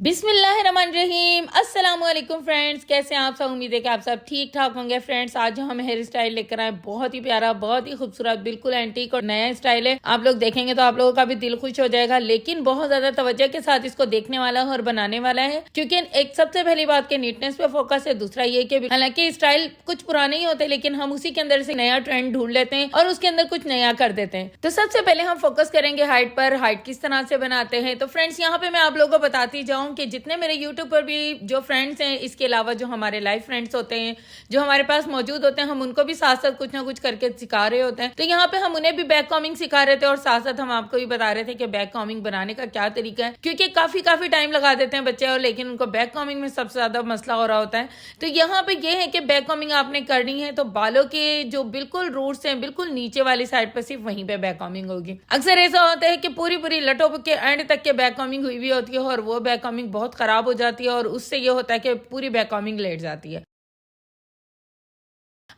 बिस्मिल्लाहिर्रहमानिर्रहीम। अस्सलाम वालेकुम फ्रेंड्स, कैसे हैं आप सब। उम्मीद है कि आप सब ठीक ठाक होंगे। फ्रेंड्स, आज हम हेयर स्टाइल लेकर आए, बहुत ही प्यारा, बहुत ही खूबसूरत, बिल्कुल एंटीक और नया स्टाइल है। आप लोग देखेंगे तो आप लोगों का भी दिल खुश हो जाएगा, लेकिन बहुत ज्यादा तवज्जो के साथ इसको देखने वाला है और बनाने वाला है, क्योंकि एक सबसे पहली बात के नीटनेस पे फोकस है। दूसरा ये कि हालांकि स्टाइल कुछ पुराने ही होते, लेकिन हम उसी के अंदर से नया ट्रेंड ढूंढ लेते हैं और उसके अंदर कुछ नया कर देते हैं। तो सबसे पहले हम फोकस करेंगे हाइट पर, हाइट किस तरह से बनाते हैं। तो फ्रेंड्स, यहाँ पे मैं आप लोगों को बताती जाऊँ कि जितने मेरे यूट्यूब पर भी जो फ्रेंड्स हैं, इसके अलावा जो हमारे लाइव फ्रेंड्स होते हैं, जो हमारे पास मौजूद होते हैं, हम उनको भी साथ साथ कुछ ना कुछ करके सिखा रहे होते हैं। तो यहाँ पे हम उन्हें भी बैक कॉमिंग सिखा रहे थे और साथ साथ हम आपको भी बता रहे थे कि बैक कॉमिंग बनाने का क्या तरीका है, क्योंकि काफी टाइम लगा देते हैं बच्चे, और लेकिन उनको बैक कॉमिंग में सबसे ज्यादा मसला हो रहा होता है। तो यहाँ पे ये है कि बैक कॉमिंग आपने करनी है तो बालों के जो बिल्कुल रूट्स हैं, बिल्कुल नीचे वाली साइड पर सिर्फ वहीं पे बैक कॉमिंग होगी। अक्सर ऐसा होता है कि पूरी लटों के एंड तक के बैक कॉमिंग हुई भी होती है और वो बैक कॉमिंग बहुत खराब हो जाती है और उससे ये होता है कि पूरी बैक कॉमिंग लेट जाती है।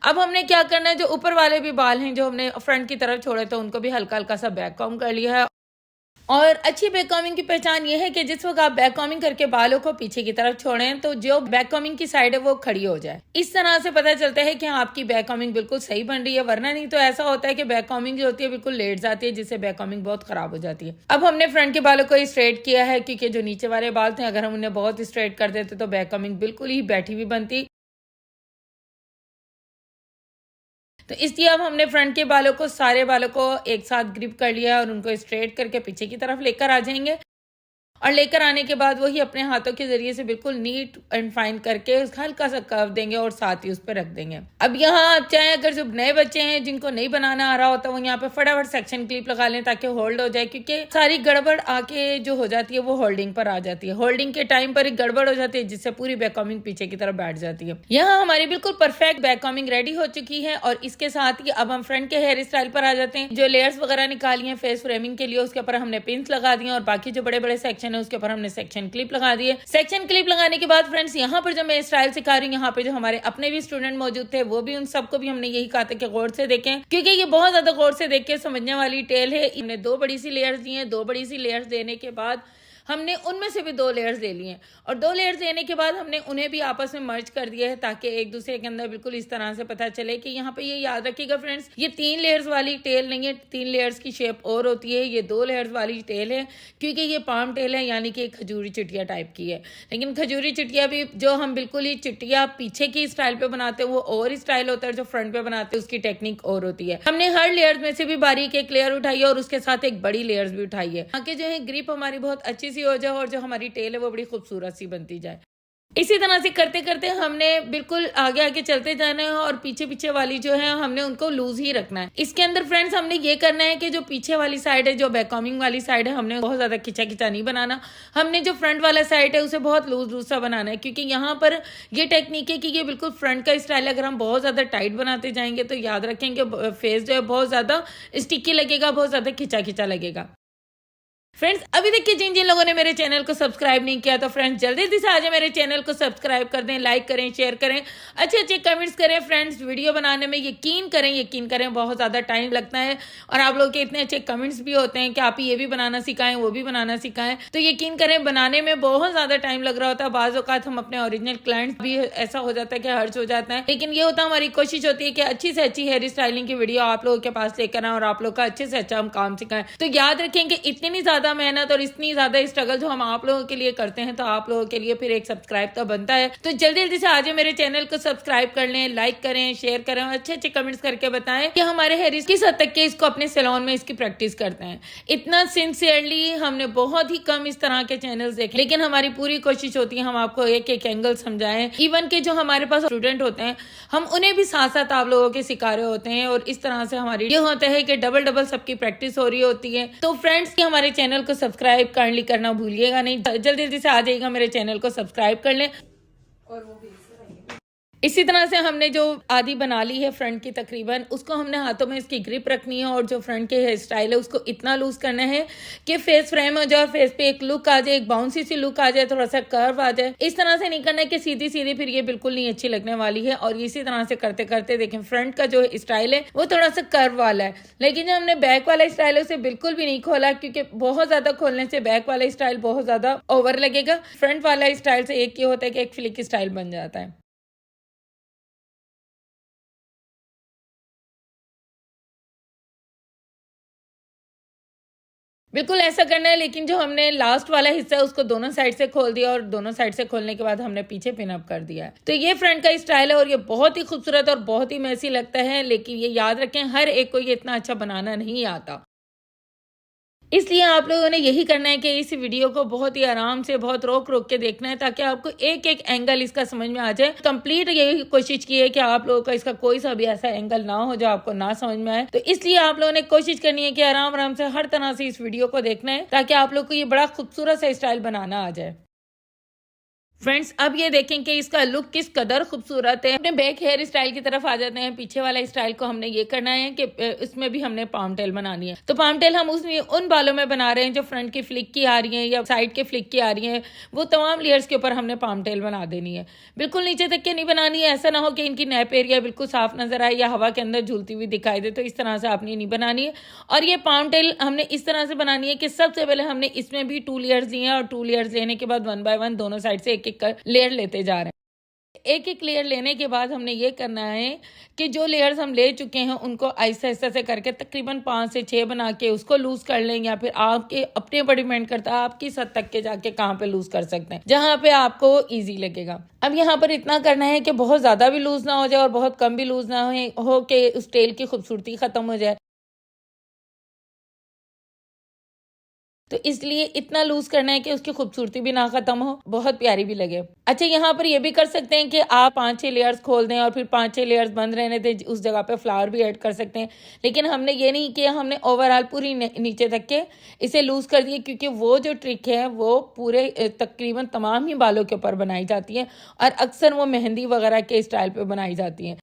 अब हमने क्या करना है, जो ऊपर वाले भी बाल हैं जो हमने फ्रंट की तरफ छोड़े थे, उनको भी हल्का हल्का सा बैक कॉम कर लिया है। और अच्छी बैक कॉमिंग की पहचान ये है कि जिस वक्त आप बैक कॉमिंग करके बालों को पीछे की तरफ छोड़ें तो जो बैक कॉमिंग की साइड है वो खड़ी हो जाए। इस तरह से पता चलता है कि आपकी बैक कॉमिंग बिल्कुल सही बन रही है, वरना नहीं तो ऐसा होता है कि बैक कॉमिंग जो होती है बिल्कुल लेट जाती है, जिससे बैक कॉमिंग बहुत खराब हो जाती है। अब हमने फ्रंट के बालों को स्ट्रेट किया है, क्योंकि जो नीचे वाले बाल थे अगर हम उन्हें बहुत स्ट्रेट कर देते तो बैक कॉमिंग बिल्कुल ही बैठी हुई बनती। तो इसलिए अब हमने फ्रंट के बालों को, सारे बालों को एक साथ ग्रिप कर लिया और उनको स्ट्रेट करके पीछे की तरफ लेकर आ जाएंगे। और लेकर आने के बाद वही अपने हाथों के जरिए से बिल्कुल नीट एंड फाइन करके हल्का सा कर्व देंगे और साथ ही उस पर रख देंगे। अब यहाँ आप चाहे अगर जो नए बच्चे हैं जिनको नहीं बनाना आ रहा होता, वो यहाँ पे फटाफट सेक्शन क्लिप लगा लें ताकि होल्ड हो जाए, क्योंकि सारी गड़बड़ आके जो हो जाती है वो होल्डिंग पर आ जाती है। होल्डिंग के टाइम पर एक गड़बड़ हो जाती है जिससे पूरी बैक कॉमिंग पीछे की तरफ बैठ जाती है। यहाँ हमारी बिल्कुल परफेक्ट बैक कॉमिंग रेडी हो चुकी है और इसके साथ ही अब हम फ्रंट के हेयर स्टाइल पर आ जाते हैं। जो लेयर्स वगैरह निकाली है फेस फ्रेमिंग के लिए, उसके ऊपर हमने पिन्स लगा दिए और बाकी जो बड़े बड़े सेक्शन है उसके ऊपर हमने सेक्शन क्लिप लगा दिए। सेक्शन क्लिप लगाने के बाद फ्रेंड्स, यहाँ पर जो मैं स्टाइल सिखा रही हूँ, यहाँ पे जो हमारे अपने भी स्टूडेंट मौजूद थे, वो भी उन सबको भी हमने यही कहा था कि गौर से देखें, क्योंकि ये बहुत ज्यादा गौर से देख के समझने वाली टेल है। हमने दो बड़ी सी लेयर्स दी हैं। दो बड़ी सी लेयर्स देने के बाद हमने उनमें से भी दो लेयर्स ले लिए और दो लेयर्स देने के बाद हमने उन्हें भी आपस में मर्ज कर दिया है, ताकि एक दूसरे के अंदर बिल्कुल इस तरह से पता चले कि यहाँ पे ये याद रखिएगा फ्रेंड्स, ये 3 लेयर्स वाली टेल नहीं है, 3 लेयर्स की शेप और होती है। ये 2 लेयर्स वाली टेल है, क्योंकि ये पाम टेल है, यानी कि खजूरी चिटिया टाइप की है। लेकिन खजूरी चिटिया भी जो हम बिल्कुल ही चिटिया पीछे की स्टाइल पे बनाते हैं वो और स्टाइल होता है, जो फ्रंट पे बनाते हैं उसकी टेक्निक और होती है। हमने हर लेयर में से भी बारीक एक लेयर उठाई है और उसके साथ एक बड़ी लेयर्स भी उठाई है, ताकि जो है ग्रिप हमारी बहुत अच्छी हो जाए और जो हमारी टेल है वो बड़ी खूबसूरत सी बनती जाए। इसी तरह से करते करते हमने बिल्कुल आगे आगे चलते जाना है और पीछे पीछे वाली जो है हमने उनको लूज ही रखना है। इसके अंदर फ्रेंड्स हमने ये करना है कि जो पीछे वाली साइड है, जो बैक कॉमिंग वाली साइड है, हमने बहुत ज्यादा खिंचा खिंचा नहीं बनाना। हमने जो फ्रंट वाला साइड है उसे बहुत लूज सा बनाना है, क्योंकि यहाँ पर ये टेक्निक है कि ये बिल्कुल फ्रंट का स्टाइल है। अगर हम बहुत ज्यादा टाइट बनाते जाएंगे तो याद रखेंगे फेस जो है बहुत ज्यादा स्टिकी लगेगा, बहुत ज्यादा खिंचा खिंचा लगेगा। फ्रेंड्स, अभी तक के जिन जिन लोगों ने मेरे चैनल को सब्सक्राइब नहीं किया तो फ्रेंड्स जल्दी से आ जाए, मेरे चैनल को सब्सक्राइब कर दें, लाइक करें, शेयर करें, अच्छे कमेंट्स करें। फ्रेंड्स, वीडियो बनाने में यकीन करें बहुत ज़्यादा टाइम लगता है और आप लोग के इतने अच्छे कमेंट्स भी होते हैं कि आप ये भी बनाना सिखाएं, वो भी बनाना सिखाएं। तो यकीन करें बनाने में बहुत ज़्यादा टाइम लग रहा होता है। बाज़ औक़ात हम अपने ओरिजिनल क्लाइंट्स भी ऐसा हो जाता है कि हर्ज हो जाता है, लेकिन ये होता है, हमारी कोशिश होती है कि अच्छी से अच्छी हेयर स्टाइलिंग की वीडियो आप लोगों के पास लेकर आए और आप लोग का अच्छे से अच्छा हम काम सिखाएं। तो याद रखें कि इतनी ज़्यादा मेहनत और इतनी ज्यादा स्ट्रगल जो हम आप लोगों के लिए करते हैं, तो आप लोगों के लिए फिर एक सब्सक्राइब तो बनता है। तो जल्दी से आ जाए, मेरे चैनल को सब्सक्राइब कर लें, लाइक करें, शेयर करें और अच्छे कमेंट्स करके बताएं कि हमारे हेयर किस हद तक के इसको अपने सैलून में इसकी प्रैक्टिस करते हैं। इतना सिंसियरली हमने बहुत ही कम इस तरह के चैनल्स देखे, लेकिन हमारी पूरी कोशिश होती है हम आपको एक एंगल समझाएं। इवन के जो हमारे पास स्टूडेंट होते हैं हम उन्हें भी साथ साथ आप लोगों के सिखा रहे होते हैं और इस तरह से हमारी ये होता है कि डबल सबकी प्रैक्टिस हो रही होती है। तो फ्रेंड्स, हमारे चैनल को सब्सक्राइब काइंडली करना भूलिएगा नहीं। जल्दी से आ जाइएगा, मेरे चैनल को सब्सक्राइब कर लें और वो भी इसी तरह से हमने जो आधी बना ली है फ्रंट की तकरीबन, उसको हमने हाथों में इसकी ग्रिप रखनी है और जो फ्रंट के हेयर स्टाइल है उसको इतना लूज करना है कि फेस फ्रेम हो जाए, फेस पे एक लुक आ जाए, एक बाउंसी सी लुक आ जाए, थोड़ा सा कर्व आ जाए। इस तरह से नहीं करना है कि सीधी सीधी, फिर ये बिल्कुल नहीं अच्छी लगने वाली है। और इसी तरह से करते करते देखें फ्रंट का जो स्टाइल है वो थोड़ा सा कर्व वाला है, लेकिन जो हमने बैक वाला स्टाइल है उसे बिल्कुल भी नहीं खोला, क्योंकि बहुत ज्यादा खोलने से बैक वाला स्टाइल बहुत ज्यादा ओवर लगेगा। फ्रंट वाला स्टाइल से एक ये होता है कि एक फ्लिक स्टाइल बन जाता है। बिल्कुल ऐसा करना है, लेकिन जो हमने लास्ट वाला हिस्सा है उसको दोनों साइड से खोल दिया और दोनों साइड से खोलने के बाद हमने पीछे पिन अप कर दिया है। तो ये फ्रंट का स्टाइल है और ये बहुत ही खूबसूरत और बहुत ही मैसी लगता है, लेकिन ये याद रखें हर एक को ये इतना अच्छा बनाना नहीं आता। इसलिए आप लोगों ने यही करना है कि इस वीडियो को बहुत ही आराम से, बहुत रोक रोक के देखना है, ताकि आपको एक एक एंगल इसका समझ में आ जाए। कंप्लीट यही कोशिश की है कि आप लोगों का इसका कोई सा भी ऐसा एंगल ना हो जो आपको ना समझ में आए। तो इसलिए आप लोगों ने कोशिश करनी है कि आराम आराम से हर तरह से इस वीडियो को देखना है, ताकि आप लोग को ये बड़ा खूबसूरत सा स्टाइल बनाना आ जाए। फ्रेंड्स, अब ये देखें कि इसका लुक किस कदर खूबसूरत है। अपने बैक हेयर स्टाइल की तरफ आ जाते हैं। पीछे वाला स्टाइल को हमने ये करना है कि इसमें भी हमने पाम टेल बनानी है। तो पाम टेल हम उसमें उन बालों में बना रहे हैं जो फ्रंट की फ्लिक की आ रही है या साइड के फ्लिक की आ रही है, वो तमाम लेयर्स के ऊपर हमने पाम टेल बना देनी है। बिल्कुल नीचे तक के नहीं बनानी है, ऐसा ना हो कि इनकी नेप एरिया बिल्कुल साफ नजर आए या हवा के अंदर झूलती हुई दिखाई दे। तो इस तरह से आपने नहीं बनानी है। और ये पाम टेल हमने इस तरह से बनानी है कि सबसे पहले हमने इसमें भी 2 लेयर्स लिए हैं और 2 लेयर्स लेने के बाद 1 बाय 1 दोनों साइड से एक एक लेयर लेते जा रहे हैं। एक एक लेयर लेने के बाद हमने ये करना है कि जो लेयर्स हम ले चुके हैं उनको आहिस्ता आहिस्ता से करके तकरीबन 5 से 6 बना के उसको लूज कर लें, या फिर आपके अपने ऊपर डिपेंड करता है आप किस हद तक के जाके कहाँ पे लूज कर सकते हैं, जहाँ पे आपको इजी लगेगा। अब यहाँ पर इतना करना है कि बहुत ज्यादा भी लूज ना हो जाए और बहुत कम भी लूज ना हो कि उस टेल की खूबसूरती खत्म हो जाए। तो इसलिए इतना लूज करना है कि उसकी खूबसूरती भी ना खत्म हो, बहुत प्यारी भी लगे। अच्छा, यहाँ पर ये भी कर सकते हैं कि आप 5-6 लेयर्स खोल दें और फिर 5-6 लेयर्स बंद रहने दें, उस जगह पे फ्लावर भी ऐड कर सकते हैं। लेकिन हमने ये नहीं किया, हमने ओवरऑल पूरी नीचे तक के इसे लूज कर दिए, क्योंकि वो जो ट्रिक है वो पूरे तकरीबन तमाम ही बालों के ऊपर बनाई जाती है और अक्सर वो मेहंदी वगैरह के स्टाइल पे बनाई जाती है।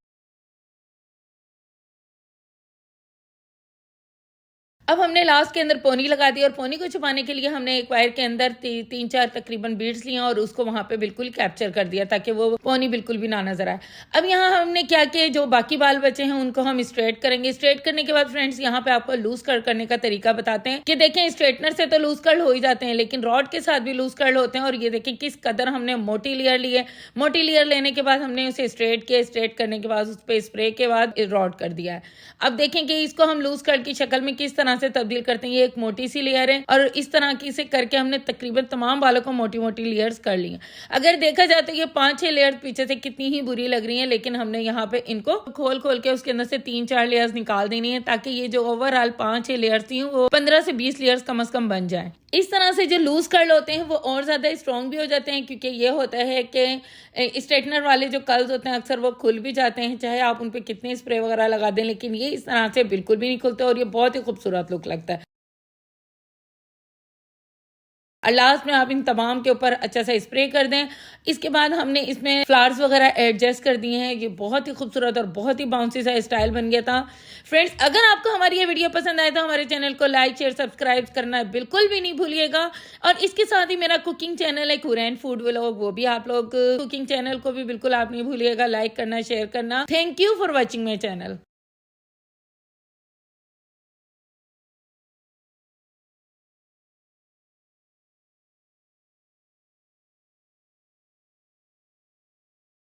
अब हमने लास्ट के अंदर पोनी लगा दी और पोनी को छुपाने के लिए हमने एक वायर के अंदर 3-4 तकरीबन बीड्स लिए और उसको वहां पे बिल्कुल कैप्चर कर दिया ताकि वो पोनी बिल्कुल भी ना नजर आए। अब यहाँ हमने क्या किया, जो बाकी बाल बचे हैं उनको हम स्ट्रेट करेंगे। स्ट्रेट करने के बाद फ्रेंड्स यहाँ पे आपको लूज कर्ल करने का तरीका बताते हैं कि देखें स्ट्रेटनर से तो लूज कर्ल हो ही जाते हैं, लेकिन रॉड के साथ भी लूज कर्ल होते हैं। और ये देखें किस कदर हमने मोटी लेयर ली है। मोटी लेयर लेने के बाद हमने उसे स्ट्रेट किया, स्ट्रेट करने के बाद उस पर स्प्रे के बाद रॉड कर दिया है। अब देखें कि इसको हम लूज कर्ल की शक्ल में किस तरह से तब्दील करते हैं। ये एक मोटी सी लेयर है और इस तरह की से करके हमने तकरीबन तमाम बालों को मोटी मोटी लेयर्स कर ली हैं। अगर देखा जाए तो ये 5-6 लेयर्स पीछे से कितनी ही बुरी लग रही हैं, लेकिन हमने यहाँ पे इनको खोल खोल के उसके अंदर से 3-4 लेयर्स निकाल देनी है, ताकि ये जो ओवरऑल 5-6 लेयर्स थी वो 15 से 20 लेयर्स कम से कम बन जाए। इस तरह से जो लूज कर्ल होते हैं वो और ज्यादा स्ट्रॉन्ग भी हो जाते हैं, क्योंकि ये होता है कि स्ट्रेटनर वाले जो कर्ल्स होते हैं अक्सर वो खुल भी जाते हैं, चाहे आप उन पे कितने स्प्रे वगैरह लगा दें, लेकिन ये इस तरह से बिल्कुल भी नहीं खुलते और ये बहुत ही खूबसूरत लुक लगता है। और लास्ट में आप इन तमाम के ऊपर अच्छा सा स्प्रे कर दें। इसके बाद हमने इसमें फ्लावर्स वगैरह एडजस्ट कर दिए हैं। ये बहुत ही खूबसूरत और बहुत ही बाउंसी सा स्टाइल बन गया था। फ्रेंड्स, अगर आपको हमारी ये वीडियो पसंद आए तो हमारे चैनल को लाइक शेयर सब्सक्राइब करना बिल्कुल भी नहीं भूलिएगा। और इसके साथ ही मेरा कुकिंग चैनल है हुरैन फूड व्लॉग, वो भी आप लोग कुकिंग चैनल को भी बिल्कुल आप नहीं भूलिएगा लाइक करना, शेयर करना। Thank you for watching my channel.